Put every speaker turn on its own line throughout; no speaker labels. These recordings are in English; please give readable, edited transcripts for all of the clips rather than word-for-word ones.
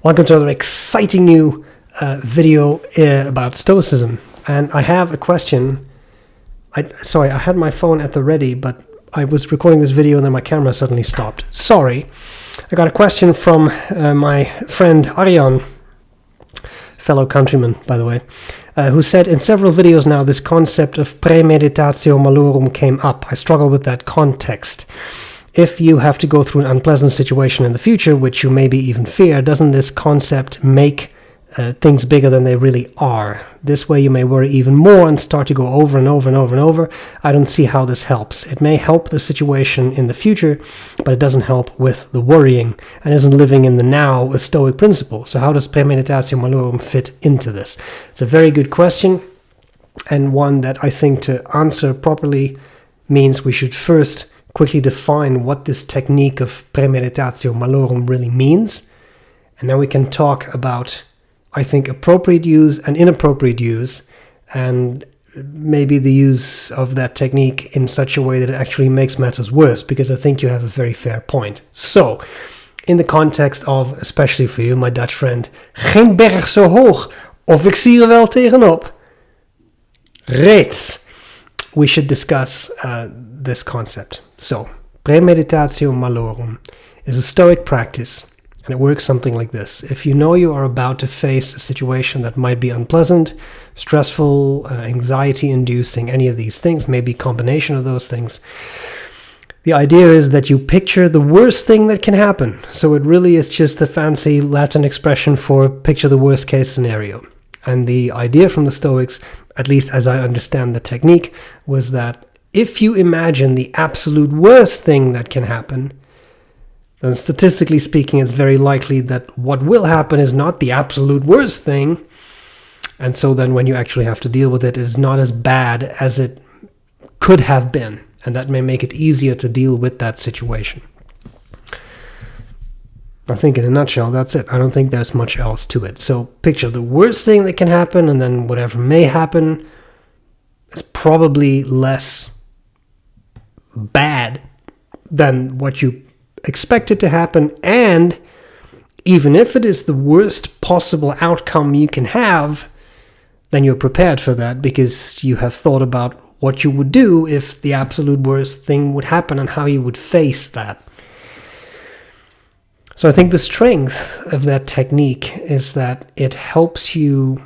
Welcome to another exciting new video about Stoicism. And I have a question. I had my phone at the ready, but I was recording this video and then my camera suddenly stopped. Sorry. I got a question from my friend Arjan, fellow countryman, by the way, who said, in several videos now, this concept of Premeditatio Malorum came up. I struggle with that context. If you have to go through an unpleasant situation in the future, which you maybe even fear, doesn't this concept make things bigger than they really are? This way you may worry even more and start to go over and over and over and over. I don't see how this helps. It may help the situation in the future, but it doesn't help with the worrying and isn't living in the now a Stoic principle. So how does Premeditatio Malorum fit into this? It's a very good question, and one that I think to answer properly means we should first quickly define what this technique of Premeditatio Malorum really means, and then we can talk about, I think, appropriate use and inappropriate use, and maybe the use of that technique in such a way that it actually makes matters worse, because I think you have a very fair point. So, in the context of, especially for you, my Dutch friend, geen berg zo hoog, of ik zie er wel tegenop. Reeds. We should discuss this concept. So, Premeditatio Malorum is a Stoic practice, and it works something like this. If you know you are about to face a situation that might be unpleasant, stressful, anxiety-inducing, any of these things, maybe a combination of those things, the idea is that you picture the worst thing that can happen. So it really is just the fancy Latin expression for picture the worst case scenario. And the idea from the Stoics, at least as I understand the technique, was that if you imagine the absolute worst thing that can happen, then statistically speaking, it's very likely that what will happen is not the absolute worst thing. And so then when you actually have to deal with it, it is not as bad as it could have been. And that may make it easier to deal with that situation. I think in a nutshell, that's it. I don't think there's much else to it. So picture the worst thing that can happen, and then whatever may happen is probably less bad than what you expected to happen. And even if it is the worst possible outcome you can have, then you're prepared for that because you have thought about what you would do if the absolute worst thing would happen and how you would face that. So I think the strength of that technique is that it helps you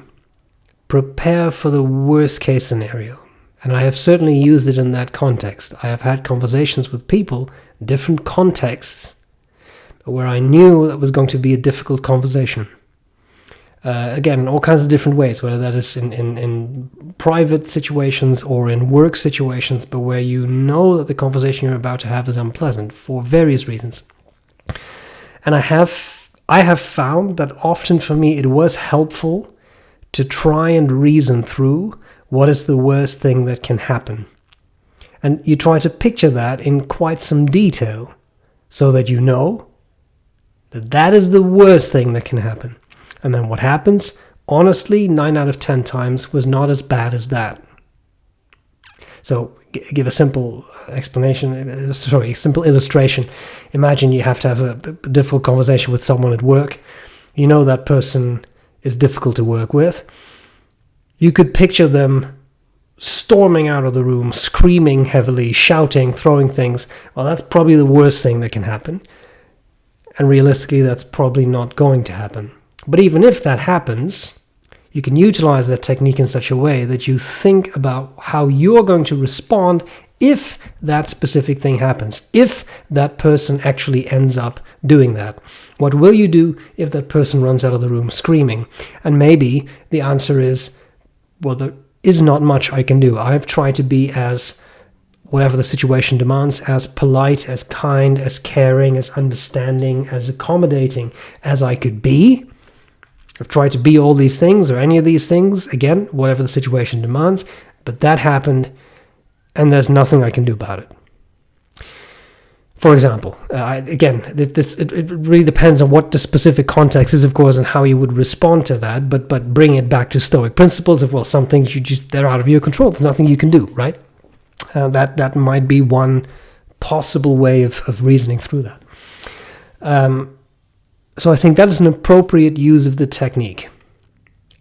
prepare for the worst case scenario. And I have certainly used it in that context. I have had conversations with people, different contexts, where I knew that was going to be a difficult conversation. Again, in all kinds of different ways, whether that is in private situations or in work situations, but where you know that the conversation you're about to have is unpleasant for various reasons. And I have found that often for me it was helpful to try and reason through what is the worst thing that can happen. And you try to picture that in quite some detail so that you know that that is the worst thing that can happen. And then what happens, honestly, 9 out of 10 times was not as bad as that. So give a simple simple illustration. Imagine you have to have a difficult conversation with someone at work. You know that person is difficult to work with. You could picture them storming out of the room, screaming heavily, shouting, throwing things. Well, that's probably the worst thing that can happen. And realistically, that's probably not going to happen. But even if that happens, you can utilize that technique in such a way that you think about how you're going to respond if that specific thing happens, if that person actually ends up doing that. What will you do if that person runs out of the room screaming? And maybe the answer is, well, there is not much I can do. I've tried to be as, whatever the situation demands, as polite, as kind, as caring, as understanding, as accommodating as I could be. I've tried to be all these things or any of these things, again, whatever the situation demands, but that happened and there's nothing I can do about it. For example, it really depends on what the specific context is, of course, and how you would respond to that, but bring it back to Stoic principles of, well, some things they're out of your control. There's nothing you can do, right? That might be one possible way of reasoning through that. So I think that is an appropriate use of the technique.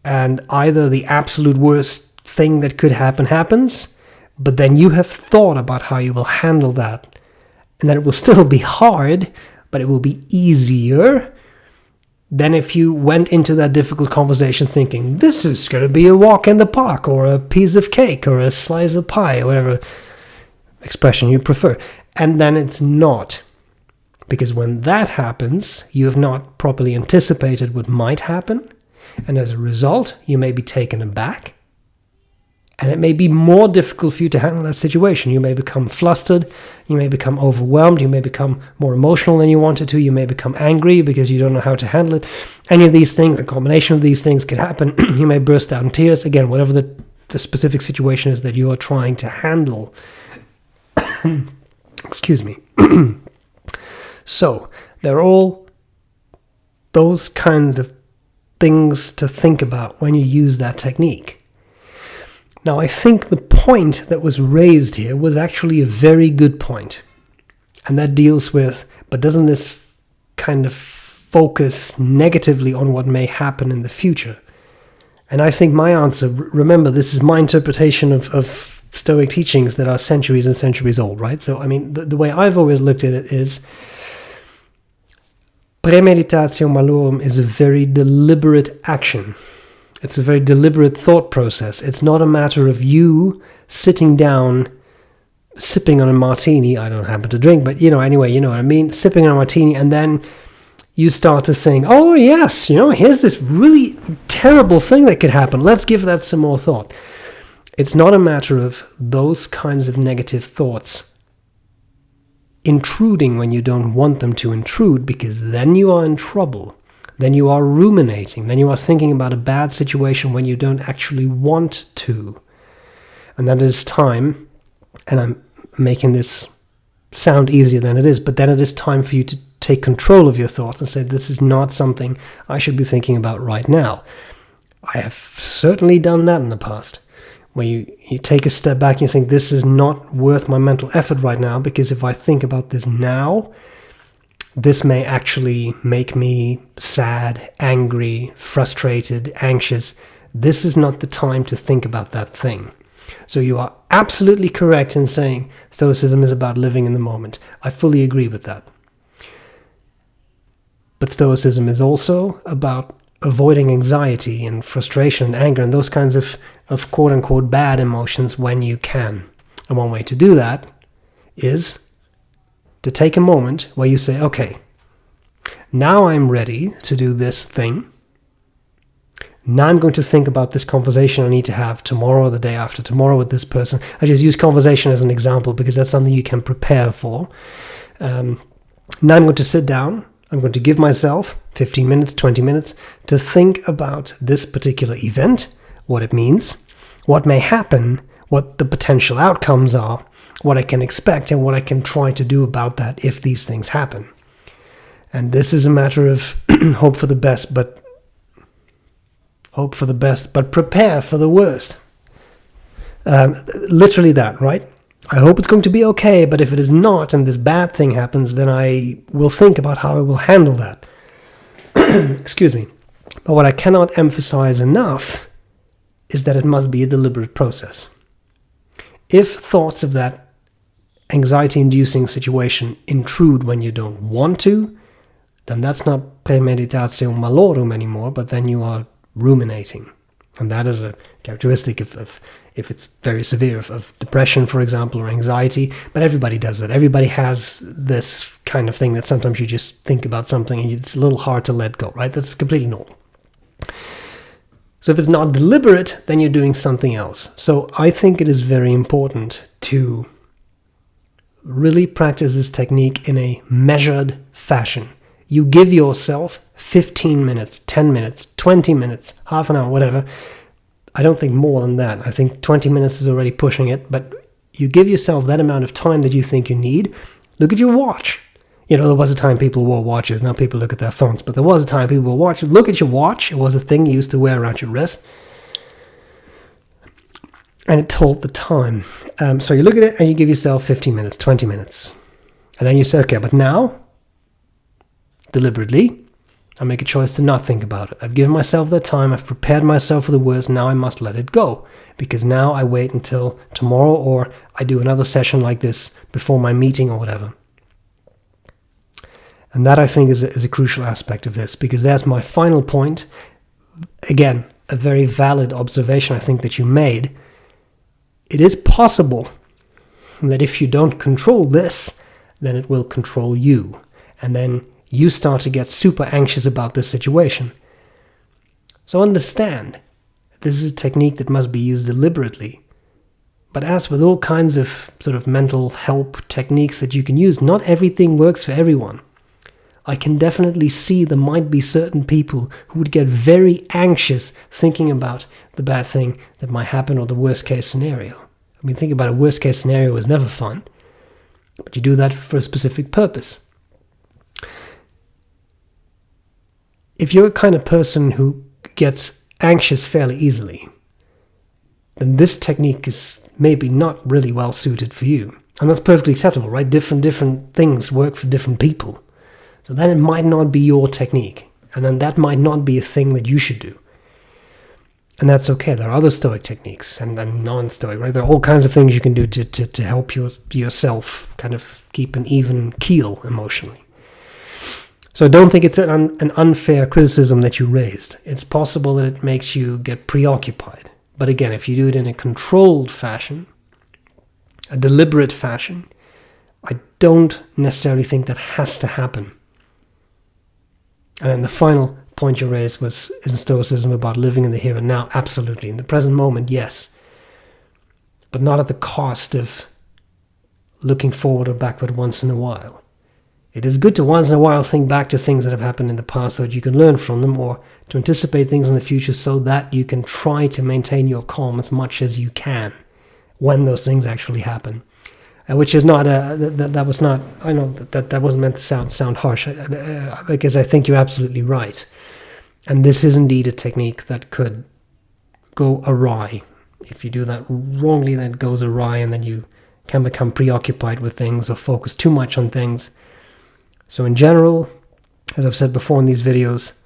And either the absolute worst thing that could happen happens, but then you have thought about how you will handle that, and that it will still be hard, but it will be easier than if you went into that difficult conversation thinking, this is going to be a walk in the park, or a piece of cake, or a slice of pie, or whatever expression you prefer. And then it's not. Because when that happens, you have not properly anticipated what might happen, and as a result, you may be taken aback, and it may be more difficult for you to handle that situation. You may become flustered, you may become overwhelmed, you may become more emotional than you wanted to, you may become angry because you don't know how to handle it. Any of these things, a combination of these things can happen. You may burst out in tears, again, whatever the specific situation is that you are trying to handle. Excuse me. So, they're all those kinds of things to think about when you use that technique. Now, I think the point that was raised here was actually a very good point. And that deals with, but doesn't this kind of focus negatively on what may happen in the future? And I think my answer, remember, this is my interpretation of Stoic teachings that are centuries and centuries old, right? So, I mean, the way I've always looked at it is, Premeditatio Malorum is a very deliberate action. It's a very deliberate thought process. It's not a matter of you sitting down, sipping on a martini. I don't happen to drink, but anyway, you know what I mean? Sipping on a martini, and then you start to think, oh yes, here's this really terrible thing that could happen. Let's give that some more thought. It's not a matter of those kinds of negative thoughts intruding when you don't want them to intrude, because then you are in trouble. Then you are ruminating. Then you are thinking about a bad situation when you don't actually want to. And that is time, and I'm making this sound easier than it is, but then it is time for you to take control of your thoughts and say, this is not something I should be thinking about right now. I have certainly done that in the past, where you take a step back and you think, this is not worth my mental effort right now, because if I think about this now, this may actually make me sad, angry, frustrated, anxious. This is not the time to think about that thing. So you are absolutely correct in saying Stoicism is about living in the moment. I fully agree with that. But Stoicism is also about avoiding anxiety and frustration and anger and those kinds of quote-unquote bad emotions when you can. And one way to do that is to take a moment where you say, okay, now I'm ready to do this thing. Now I'm going to think about this conversation I need to have tomorrow or the day after tomorrow with this person. I just use conversation as an example because that's something you can prepare for. Now I'm going to sit down. I'm going to give myself 15 minutes, 20 minutes to think about this particular event, what it means, what may happen, what the potential outcomes are, what I can expect, and what I can try to do about that if these things happen. And this is a matter of hope for the best, but prepare for the worst. Literally that, right? I hope it's going to be okay, but if it is not and this bad thing happens, then I will think about how I will handle that. Excuse me. But what I cannot emphasize enough is that it must be a deliberate process. If thoughts of that anxiety-inducing situation intrude when you don't want to, then that's not Premeditatio Malorum anymore, but then you are ruminating. And that is a characteristic of if it's very severe, of depression, for example, or anxiety. But everybody does that. Everybody has this kind of thing that sometimes you just think about something and it's a little hard to let go, right? That's completely normal. So if it's not deliberate, then you're doing something else. So I think it is very important to really practice this technique in a measured fashion. You give yourself 15 minutes, 10 minutes, 20 minutes, half an hour, whatever. I don't think more than that. I think 20 minutes is already pushing it, but you give yourself that amount of time that you think you need. Look at your watch. There was a time people wore watches. Now people look at their phones, but there was a time people wore watches. Look at your watch. It was a thing you used to wear around your wrist. And it told the time. So you look at it and you give yourself 15 minutes, 20 minutes. And then you say, okay, but now, deliberately, I make a choice to not think about it. I've given myself that time. I've prepared myself for the worst. Now I must let it go. Because now I wait until tomorrow, or I do another session like this before my meeting or whatever. And that, I think, is a crucial aspect of this, because that's my final point. Again, a very valid observation, I think, that you made. It is possible that if you don't control this, then it will control you. And then you start to get super anxious about this situation. So understand, this is a technique that must be used deliberately. But as with all kinds of sort of mental help techniques that you can use, not everything works for everyone. I can definitely see there might be certain people who would get very anxious thinking about the bad thing that might happen or the worst case scenario. I mean, think about a worst case scenario is never fun, but you do that for a specific purpose. If you're a kind of person who gets anxious fairly easily, then this technique is maybe not really well suited for you. And that's perfectly acceptable, right? Different things work for different people. So then it might not be your technique. And then that might not be a thing that you should do. And that's okay. There are other Stoic techniques and non-Stoic, right? There are all kinds of things you can do to help yourself kind of keep an even keel emotionally. So don't think it's an unfair criticism that you raised. It's possible that it makes you get preoccupied. But again, if you do it in a controlled fashion, a deliberate fashion, I don't necessarily think that has to happen. And then the final point you raised was, isn't Stoicism about living in the here and now? Absolutely. In the present moment, yes. But not at the cost of looking forward or backward once in a while. It is good to once in a while think back to things that have happened in the past so that you can learn from them, or to anticipate things in the future so that you can try to maintain your calm as much as you can when those things actually happen. Which is not, that was not, I know that wasn't meant to sound harsh, because I think you're absolutely right. And this is indeed a technique that could go awry. If you do that wrongly, then it goes awry, and then you can become preoccupied with things or focus too much on things. So in general, as I've said before in these videos,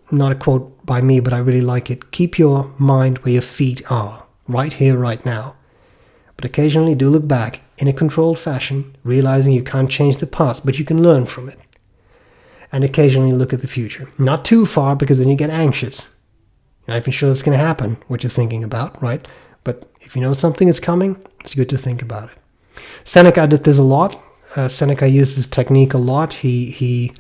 not a quote by me, but I really like it, keep your mind where your feet are, right here, right now. But occasionally do look back in a controlled fashion, realizing you can't change the past, but you can learn from it. And occasionally look at the future. Not too far, because then you get anxious. You're not even sure it's going to happen, what you're thinking about, right? But if you know something is coming, it's good to think about it. Seneca did this a lot. Seneca used this technique a lot. He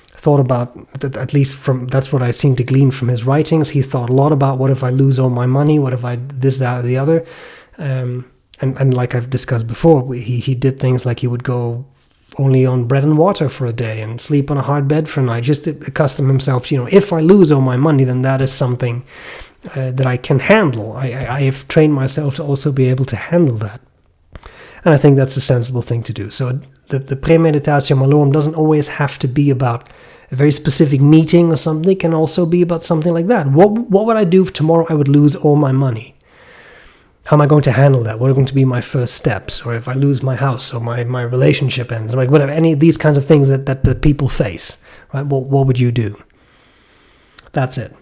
thought about, at least that's what I seem to glean from his writings, he thought a lot about, what if I lose all my money? What if I this, that, or the other? And like I've discussed before, he did things like he would go only on bread and water for a day and sleep on a hard bed for a night, just to accustom himself to, if I lose all my money, then that is something that I can handle. I have trained myself to also be able to handle that. And I think that's a sensible thing to do. So the Premeditatio Malorum doesn't always have to be about a very specific meeting or something. It can also be about something like that. What would I do if tomorrow I would lose all my money? How am I going to handle that? What are going to be my first steps? Or if I lose my house or my relationship ends, like whatever, any of these kinds of things that people face, right? What would you do? That's it.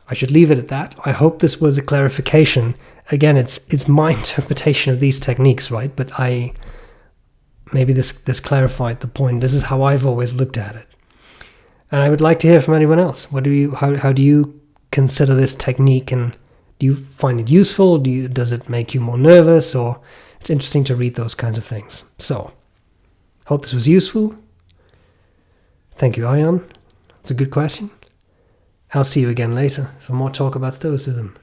I should leave it at that. I hope this was a clarification. Again, it's my interpretation of these techniques, right? But maybe this clarified the point. This is how I've always looked at it. And I would like to hear from anyone else. How do you consider this technique, and do you find it useful? Does it make you more nervous? Or it's interesting to read those kinds of things. So, hope this was useful. Thank you, Ion. It's a good question. I'll see you again later for more talk about Stoicism.